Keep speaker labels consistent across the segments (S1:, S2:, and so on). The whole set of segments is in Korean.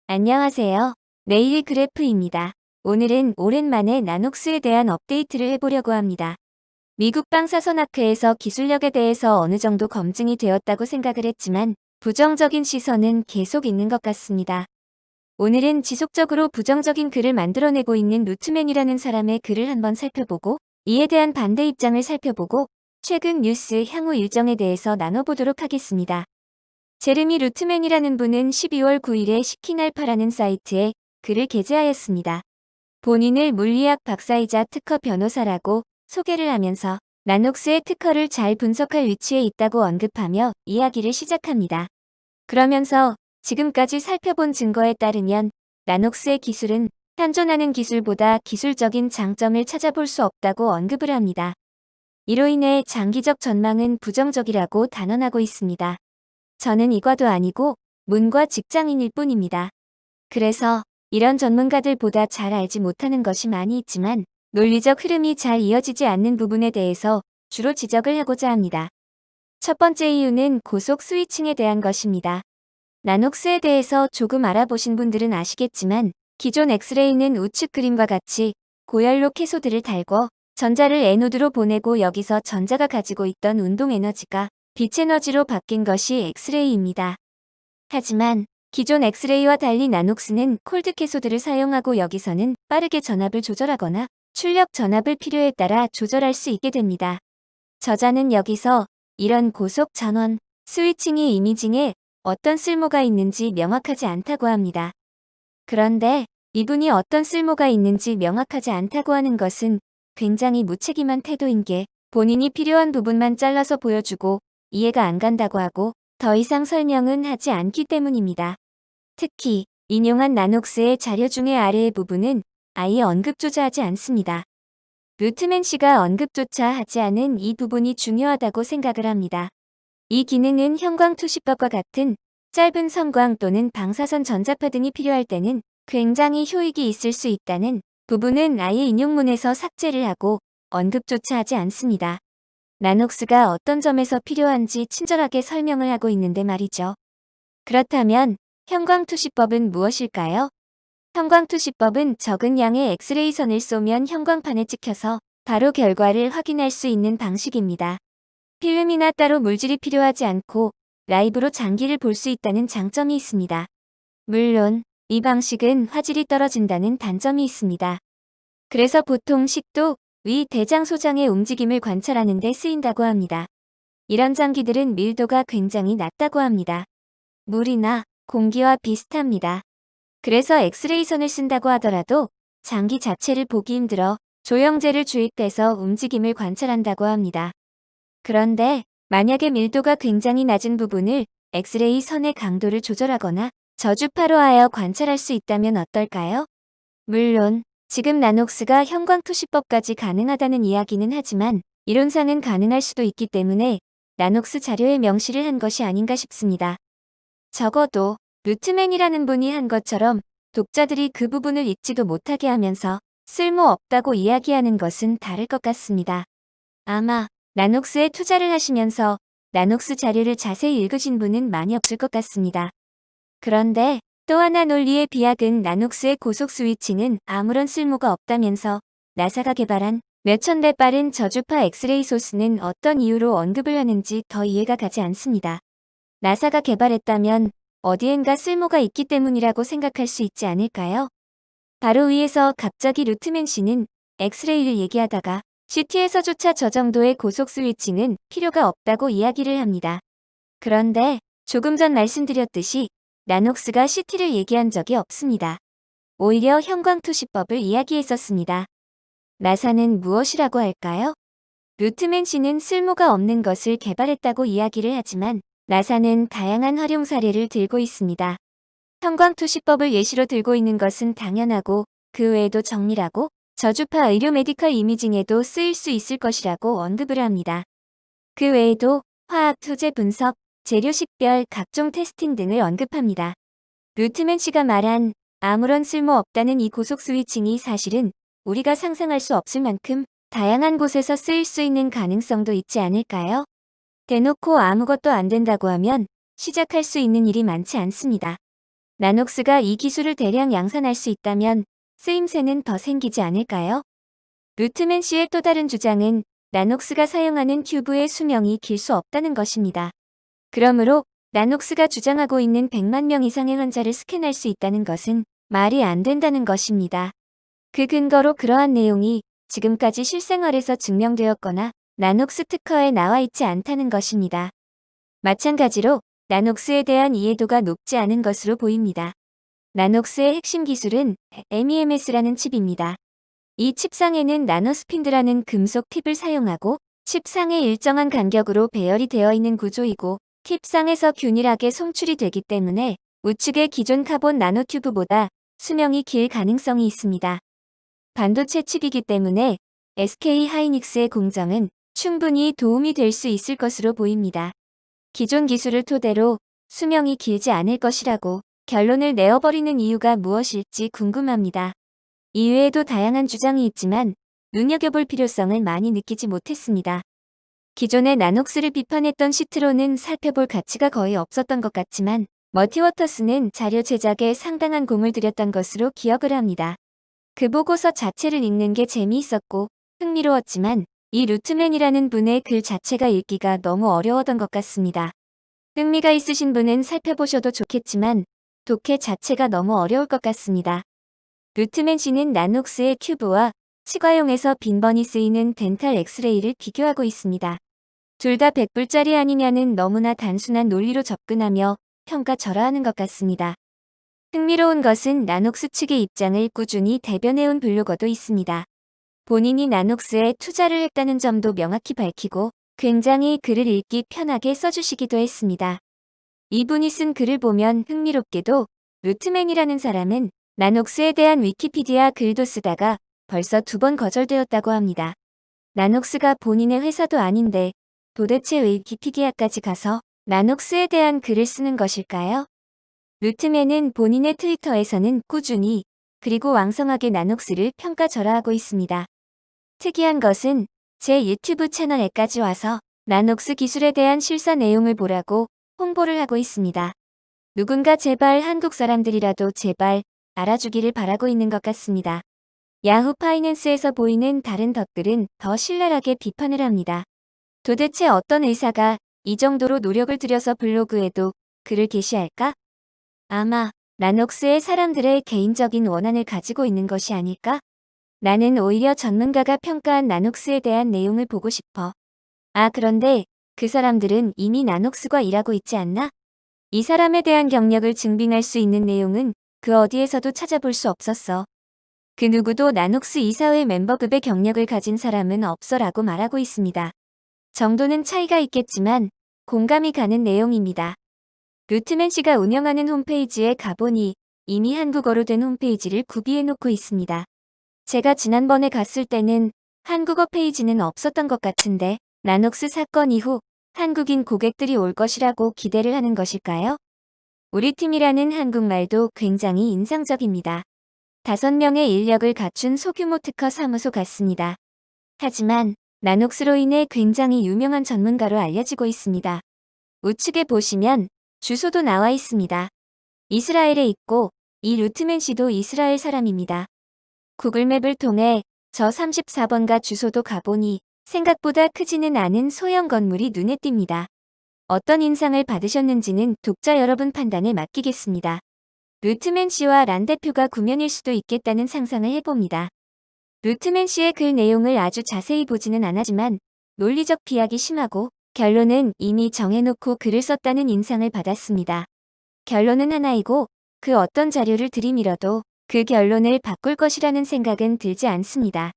S1: 안녕하세요. 네일 그래프입니다. 오늘은 오랜만에 나녹스에 대한 업데이트를 해보려고 합니다. 미국 방사선학회에서 기술력에 대해서 어느 정도 검증이 되었다고 생각을 했지만 부정적인 시선은 계속 있는 것 같습니다. 오늘은 지속적으로 부정적인 글을 만들어내고 있는 루트맨이라는 사람의 글을 한번 살펴보고 이에 대한 반대 입장을 살펴보고 최근 뉴스 향후 일정에 대해서 나눠보도록 하겠습니다. 제르미 루트맨이라는 분은 12월 9일에 시킨알파라는 사이트에 글을 게재하였습니다. 본인을 물리학 박사이자 특허 변호사라고 소개를 하면서 나녹스의 특허를 잘 분석할 위치에 있다고 언급하며 이야기를 시작합니다. 그러면서 지금까지 살펴본 증거에 따르면 나녹스의 기술은 현존하는 기술보다 기술적인 장점을 찾아볼 수 없다고 언급을 합니다. 이로 인해 장기적 전망은 부정적이라고 단언하고 있습니다. 저는 이과도 아니고 문과 직장인일 뿐입니다. 그래서 이런 전문가들보다 잘 알지 못하는 것이 많이 있지만 논리적 흐름이 잘 이어지지 않는 부분에 대해서 주로 지적을 하고자 합니다. 첫 번째 이유는 고속 스위칭에 대한 것입니다. 나녹스에 대해서 조금 알아보신 분들은 아시겠지만 기존 엑스레이는 우측 그림과 같이 고열로 캐소드를 달고 전자를 에노드로 보내고 여기서 전자가 가지고 있던 운동 에너지가 빛 에너지로 바뀐 것이 엑스레이입니다. 하지만 기존 엑스레이와 달리 나녹스는 콜드 캐소드를 사용하고 여기서는 빠르게 전압을 조절하거나 출력 전압을 필요에 따라 조절할 수 있게 됩니다. 저자는 여기서 이런 고속 전원, 스위칭이 이미징에 어떤 쓸모가 있는지 명확하지 않다고 합니다. 그런데 이분이 어떤 쓸모가 있는지 명확하지 않다고 하는 것은 굉장히 무책임한 태도인 게 본인이 필요한 부분만 잘라서 보여주고 이해가 안 간다고 하고 더 이상 설명은 하지 않기 때문입니다. 특히 인용한 나녹스의 자료 중의 아래의 부분은 아예 언급조차 하지 않습니다. 루트맨 씨가 언급조차 하지 않은 이 부분이 중요하다고 생각을 합니다. 이 기능은 형광투시법과 같은 짧은 선광 또는 방사선 전자파 등이 필요할 때는 굉장히 효익이 있을 수 있다는 부분은 아예 인용문에서 삭제를 하고 언급조차 하지 않습니다. 나녹스가 어떤 점에서 필요한지 친절하게 설명을 하고 있는데 말이죠. 그렇다면 형광투시법은 무엇일까요? 형광투시법은 적은 양의 엑스레이 선을 쏘면 형광판에 찍혀서 바로 결과를 확인할 수 있는 방식입니다. 필름이나 따로 물질이 필요하지 않고 라이브로 장기를 볼 수 있다는 장점이 있습니다. 물론 이 방식은 화질이 떨어진다는 단점이 있습니다. 그래서 보통 식도, 위, 대장 소장의 움직임을 관찰하는 데 쓰인다고 합니다. 이런 장기들은 밀도가 굉장히 낮다고 합니다. 물이나 공기와 비슷합니다. 그래서 엑스레이 선을 쓴다고 하더라도 장기 자체를 보기 힘들어 조형제를 주입해서 움직임을 관찰한다고 합니다. 그런데 만약에 밀도가 굉장히 낮은 부분을 엑스레이 선의 강도를 조절하거나 저주파로 하여 관찰할 수 있다면 어떨까요? 물론 지금 나녹스가 형광투시법까지 가능하다는 이야기는 하지만 이론상은 가능할 수도 있기 때문에 나녹스 자료에 명시를 한 것이 아닌가 싶습니다. 적어도 루트맨이라는 분이 한 것처럼 독자들이 그 부분을 읽지도 못하게 하면서 쓸모없다고 이야기하는 것은 다를 것 같습니다. 아마 나녹스에 투자를 하시면서 나녹스 자료를 자세히 읽으신 분은 많이 없을 것 같습니다. 그런데 또 하나 논리의 비약은 나녹스의 고속 스위칭은 아무런 쓸모가 없다면서 나사가 개발한 몇천 배 빠른 저주파 엑스레이 소스는 어떤 이유로 언급을 하는지 더 이해가 가지 않습니다. 나사가 개발했다면 어디엔가 쓸모가 있기 때문이라고 생각할 수 있지 않을까요? 바로 위에서 갑자기 루트맨 씨는 엑스레이를 얘기하다가 CT에서조차 저 정도의 고속 스위칭은 필요가 없다고 이야기를 합니다. 그런데 조금 전 말씀드렸듯이 나녹스가 CT를 얘기한 적이 없습니다. 오히려 형광투시법을 이야기했었습니다. 나사는 무엇이라고 할까요? 루트맨 씨는 쓸모가 없는 것을 개발했다고 이야기를 하지만 나사는 다양한 활용 사례를 들고 있습니다. 형광투시법을 예시로 들고 있는 것은 당연하고 그 외에도 정밀하고 저주파 의료 메디컬 이미징에도 쓰일 수 있을 것이라고 언급을 합니다. 그 외에도 화학 소재 분석, 재료 식별, 각종 테스팅 등을 언급합니다. 루트맨 씨가 말한 아무런 쓸모 없다는 이 고속 스위칭이 사실은 우리가 상상할 수 없을 만큼 다양한 곳에서 쓰일 수 있는 가능성도 있지 않을까요? 대놓고 아무것도 안 된다고 하면 시작할 수 있는 일이 많지 않습니다. 나녹스가 이 기술을 대량 양산할 수 있다면 쓰임새는 더 생기지 않을까요? 루트맨 씨의 또 다른 주장은 나녹스가 사용하는 튜브의 수명이 길 수 없다는 것입니다. 그러므로 나녹스가 주장하고 있는 100만 명 이상의 환자를 스캔할 수 있다는 것은 말이 안 된다는 것입니다. 그 근거로 그러한 내용이 지금까지 실생활에서 증명되었거나 나녹스 특허에 나와 있지 않다는 것입니다. 마찬가지로 나녹스에 대한 이해도가 높지 않은 것으로 보입니다. 나녹스의 핵심 기술은 MEMS라는 칩입니다. 이 칩상에는 나노스핀드라는 금속 팁을 사용하고 칩상의 일정한 간격으로 배열이 되어 있는 구조이고 팁상에서 균일하게 송출이 되기 때문에 우측의 기존 카본 나노튜브보다 수명이 길 가능성이 있습니다. 반도체 칩이기 때문에 SK 하이닉스의 공정은 충분히 도움이 될 수 있을 것으로 보입니다. 기존 기술을 토대로 수명이 길지 않을 것이라고 결론을 내어버리는 이유가 무엇일지 궁금합니다. 이외에도 다양한 주장이 있지만 눈여겨볼 필요성을 많이 느끼지 못했습니다. 기존의 나녹스를 비판했던 시트로는 살펴볼 가치가 거의 없었던 것 같지만 머티워터스는 자료 제작에 상당한 공을 들였던 것으로 기억을 합니다. 그 보고서 자체를 읽는 게 재미있었고 흥미로웠지만 이 루트맨이라는 분의 글 자체가 읽기가 너무 어려웠던 것 같습니다. 흥미가 있으신 분은 살펴보셔도 좋겠지만 독해 자체가 너무 어려울 것 같습니다. 루트맨 씨는 나녹스의 큐브와 치과용에서 빈번히 쓰이는 덴탈 엑스레이를 비교하고 있습니다. 둘 다 100불짜리 아니냐는 너무나 단순한 논리로 접근하며 평가절하하는 것 같습니다. 흥미로운 것은 나녹스 측의 입장을 꾸준히 대변해온 블로거도 있습니다. 본인이 나녹스에 투자를 했다는 점도 명확히 밝히고 굉장히 글을 읽기 편하게 써주시기도 했습니다. 이분이 쓴 글을 보면 흥미롭게도 루트맨이라는 사람은 나녹스에 대한 위키피디아 글도 쓰다가 벌써 2번 거절되었다고 합니다. 나녹스가 본인의 회사도 아닌데 도대체 왜 위키피디아까지 가서 나녹스에 대한 글을 쓰는 것일까요? 루트맨은 본인의 트위터에서는 꾸준히 그리고 왕성하게 나녹스를 평가절하하고 있습니다. 특이한 것은 제 유튜브 채널에까지 와서 나녹스 기술에 대한 실사 내용을 보라고 홍보를 하고 있습니다. 누군가 제발 한국 사람들이라도 제발 알아주기를 바라고 있는 것 같습니다. 야후 파이낸스에서 보이는 다른 덧글은 더 신랄하게 비판을 합니다. 도대체 어떤 의사가 이 정도로 노력을 들여서 블로그에도 글을 게시할까? 아마 나녹스의 사람들의 개인적인 원한을 가지고 있는 것이 아닐까? 나는 오히려 전문가가 평가한 나녹스에 대한 내용을 보고 싶어. 아, 그런데 그 사람들은 이미 나녹스과 일하고 있지 않나? 이 사람에 대한 경력을 증빙할 수 있는 내용은 그 어디에서도 찾아볼 수 없었어. 그 누구도 나녹스 이사회 멤버급의 경력을 가진 사람은 없어라고 말하고 있습니다. 정도는 차이가 있겠지만 공감이 가는 내용입니다. 루트맨 씨가 운영하는 홈페이지에 가보니 이미 한국어로 된 홈페이지를 구비해 놓고 있습니다. 제가 지난번에 갔을 때는 한국어 페이지는 없었던 것 같은데 나녹스 사건 이후 한국인 고객들이 올 것이라고 기대를 하는 것일까요? 우리 팀이라는 한국말도 굉장히 인상적입니다. 5명의 인력을 갖춘 소규모 특허 사무소 같습니다. 하지만 나녹스로 인해 굉장히 유명한 전문가로 알려지고 있습니다. 우측에 보시면 주소도 나와 있습니다. 이스라엘에 있고 이 루트맨 씨도 이스라엘 사람입니다. 구글맵을 통해 저 34번가 주소도 가보니 생각보다 크지는 않은 소형 건물이 눈에 띕니다. 어떤 인상을 받으셨는지는 독자 여러분 판단에 맡기겠습니다. 루트맨 씨와 란 대표가 구면일 수도 있겠다는 상상을 해봅니다. 루트맨 씨의 글 내용을 아주 자세히 보지는 않았지만 논리적 비약이 심하고 결론은 이미 정해놓고 글을 썼다는 인상을 받았습니다. 결론은 하나이고 그 어떤 자료를 들이밀어도 그 결론을 바꿀 것이라는 생각은 들지 않습니다.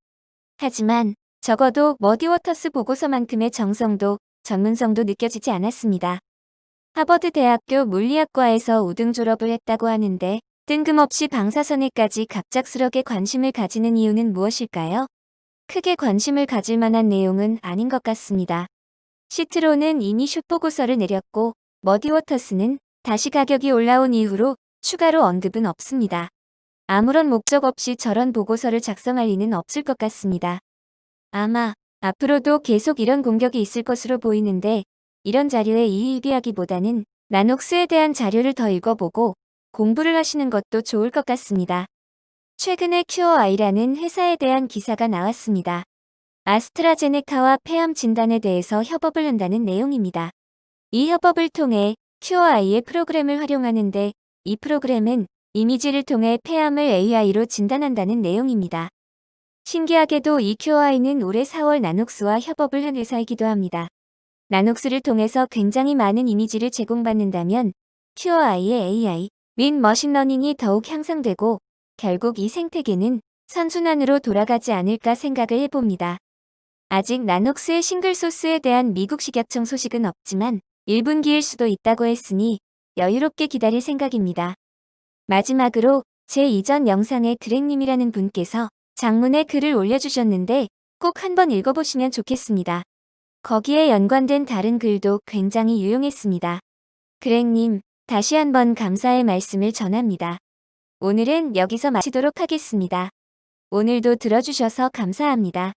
S1: 하지만 적어도 머디워터스 보고서만큼의 정성도 전문성도 느껴지지 않았습니다. 하버드 대학교 물리학과에서 우등 졸업을 했다고 하는데 뜬금없이 방사선에까지 갑작스럽게 관심을 가지는 이유는 무엇일까요? 크게 관심을 가질 만한 내용은 아닌 것 같습니다. 시트로는 이미 숏 보고서를 내렸고 머디워터스는 다시 가격이 올라온 이후로 추가로 언급은 없습니다. 아무런 목적 없이 저런 보고서를 작성할 리는 없을 것 같습니다. 아마 앞으로도 계속 이런 공격이 있을 것으로 보이는데 이런 자료에 이의비하기보다는 나녹스에 대한 자료를 더 읽어보고 공부를 하시는 것도 좋을 것 같습니다. 최근에 큐어아이라는 회사에 대한 기사가 나왔습니다. 아스트라제네카와 폐암 진단에 대해서 협업을 한다는 내용입니다. 이 협업을 통해 큐어아이의 프로그램을 활용하는데 이 프로그램은 이미지를 통해 폐암을 AI로 진단한다는 내용입니다. 신기하게도 이 큐어아이는 올해 4월 나녹스와 협업을 한 회사이기도 합니다. 나녹스를 통해서 굉장히 많은 이미지를 제공받는다면 큐어아이의 AI 및 머신러닝이 더욱 향상되고 결국 이 생태계는 선순환으로 돌아가지 않을까 생각을 해봅니다. 아직 나녹스의 싱글소스에 대한 미국 식약청 소식은 없지만 1분기일 수도 있다고 했으니 여유롭게 기다릴 생각입니다. 마지막으로 제 이전 영상에 드랙님이라는 분께서 장문의 글을 올려주셨는데 꼭 한번 읽어보시면 좋겠습니다. 거기에 연관된 다른 글도 굉장히 유용했습니다. 드랙님, 다시 한번 감사의 말씀을 전합니다. 오늘은 여기서 마치도록 하겠습니다. 오늘도 들어주셔서 감사합니다.